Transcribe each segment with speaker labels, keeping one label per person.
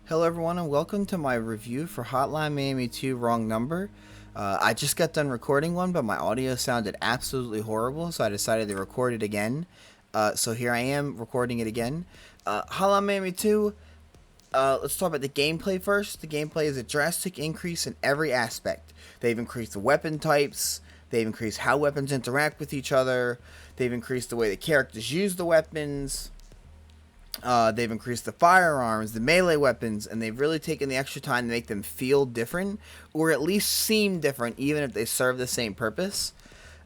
Speaker 1: Hello everyone and welcome to my review for Hotline Miami 2 Wrong Number. I just got done recording one, but my audio sounded absolutely horrible, so I decided to record it again. So here I am recording it again. Hotline Miami 2, let's talk about the gameplay first. The gameplay is a drastic increase in every aspect. They've increased the weapon types, they've increased how weapons interact with each other, they've increased the way the characters use the weapons. They've increased the firearms, the melee weapons, and they've really taken the extra time to make them feel different, or at least seem different, even if they serve the same purpose.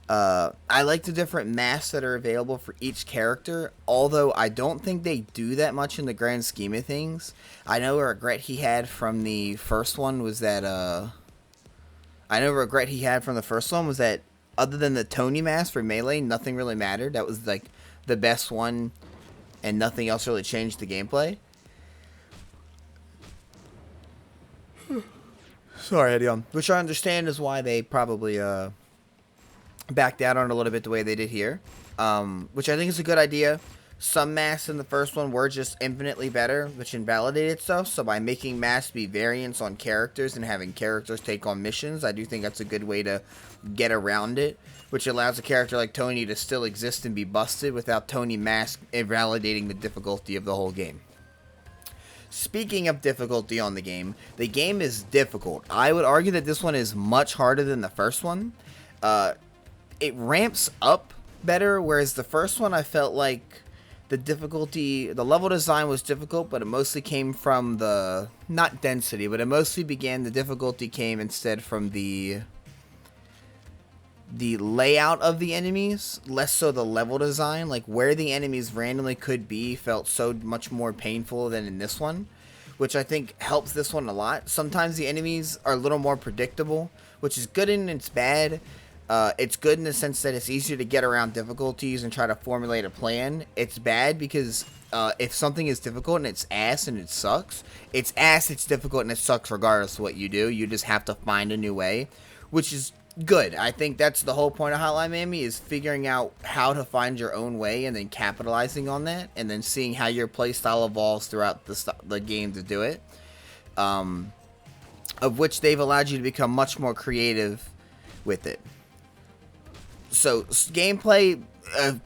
Speaker 1: I like the different masks that are available for each character, although I don't think they do that much in the grand scheme of things. I know a regret he had from the first one was that, other than the Tony mask for melee, nothing really mattered. That was, like, the best one, and nothing else really changed the gameplay. Sorry, Eddie. Which I understand is why they probably backed out on it a little bit the way they did here. Which I think is a good idea. Some masks in the first one were just infinitely better, which invalidated stuff. So by making masks be variants on characters and having characters take on missions, I do think that's a good way to get around it, which allows a character like Tony to still exist and be busted without Tony mask invalidating the difficulty of the whole game. Speaking of difficulty on the game is difficult. I would argue that this one is much harder than the first one. It ramps up better, whereas the first one I felt like the level design was difficult, but it mostly came from the, not density, but the difficulty came instead from the layout of the enemies, less so the level design. Like, where the enemies randomly could be felt so much more painful than in this one, which I think helps this one a lot. Sometimes the enemies are a little more predictable, which is good and it's bad. It's good in the sense that it's easier to get around difficulties and try to formulate a plan. It's bad because if something is difficult and it's ass and it sucks, it's ass, it's difficult, and it sucks regardless of what you do. You just have to find a new way, which is good. I think that's the whole point of Hotline Miami, is figuring out how to find your own way and then capitalizing on that, and then seeing how your playstyle evolves throughout the game to do it. Of which they've allowed you to become much more creative with it. So, gameplay,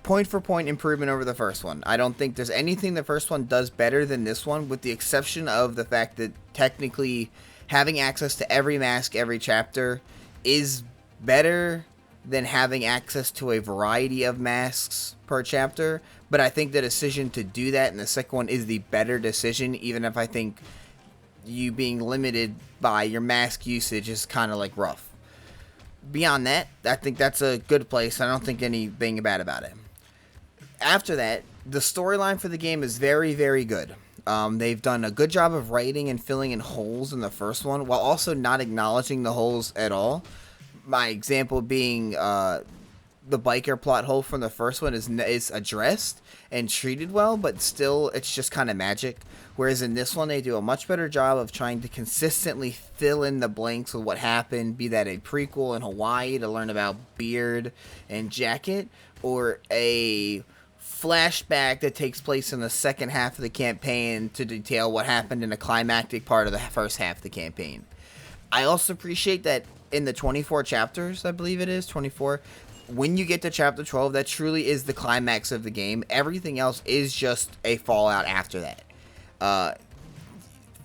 Speaker 1: point for point improvement over the first one. I don't think there's anything the first one does better than this one, with the exception of the fact that technically having access to every mask, every chapter, is better than having access to a variety of masks per chapter. But I think the decision to do that in the second one is the better decision, even if I think you being limited by your mask usage is kind of like rough. Beyond that, I think that's a good place. I don't think anything bad about it. After that, the storyline for the game is very, very good. They've done a good job of writing and filling in holes in the first one, while also not acknowledging the holes at all. My example being the biker plot hole from the first one is addressed and treated well, but still it's just kind of magic. Whereas in this one, they do a much better job of trying to consistently fill in the blanks with what happened, be that a prequel in Hawaii to learn about Beard and Jacket, or a flashback that takes place in the second half of the campaign to detail what happened in a climactic part of the first half of the campaign. I also appreciate that in the 24 chapters, I believe it is, 24, when you get to chapter 12, that truly is the climax of the game. Everything else is just a fallout after that.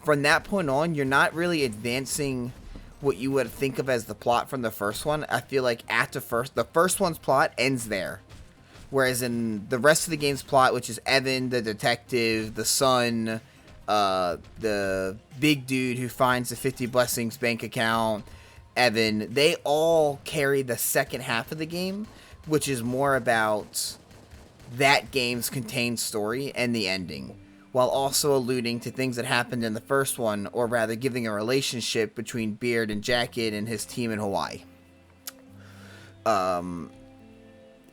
Speaker 1: From that point on, you're not really advancing what you would think of as the plot from the first one. I feel like the first one's plot ends there. Whereas in the rest of the game's plot, which is Evan, the detective, the son, the big dude who finds the 50 Blessings bank account, Evan, they all carry the second half of the game, which is more about that game's contained story and the ending, while also alluding to things that happened in the first one, or rather giving a relationship between Beard and Jacket and his team in Hawaii.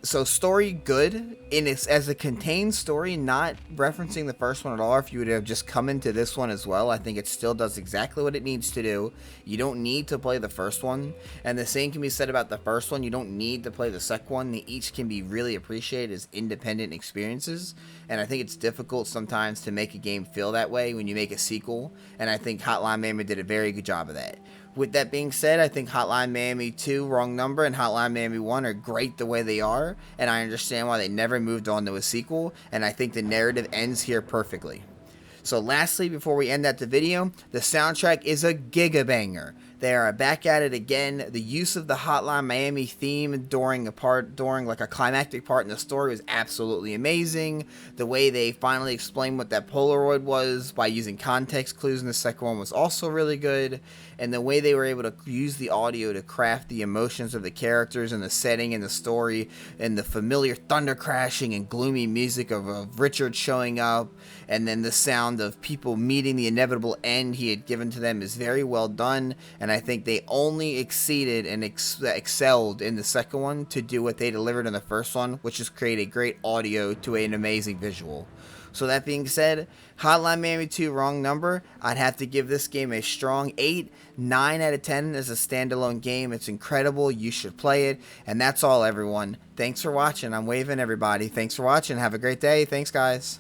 Speaker 1: So story good in its as a contained story, not referencing the first one at all. If you would have just come into this one as well, I think it still does exactly what it needs to do. You don't need to play the first one, and the same can be said about the first one. You don't need to play the second one. They each can be really appreciated as independent experiences, and I think it's difficult sometimes to make a game feel that way when you make a sequel, and I think Hotline Miami did a very good job of that. With that being said, I think Hotline Miami 2, Wrong Number, and Hotline Miami 1 are great the way they are, and I understand why they never moved on to a sequel, and I think the narrative ends here perfectly. So lastly, before we end the video, the soundtrack is a gigabanger. They are back at it again. The use of the Hotline Miami theme during like a climactic part in the story was absolutely amazing. The way they finally explained what that Polaroid was by using context clues in the second one was also really good. And the way they were able to use the audio to craft the emotions of the characters and the setting and the story, and the familiar thunder crashing and gloomy music of Richard showing up, and then the sound of people meeting the inevitable end he had given to them is very well done. And I think they only exceeded and excelled in the second one to do what they delivered in the first one, which is create a great audio to an amazing visual. So that being said, Hotline Miami 2 Wrong Number, I'd have to give this game a strong 8, 9 out of 10 as a standalone game. It's incredible. You should play it. And that's all, everyone. Thanks for watching. I'm waving, everybody. Thanks for watching. Have a great day. Thanks, guys.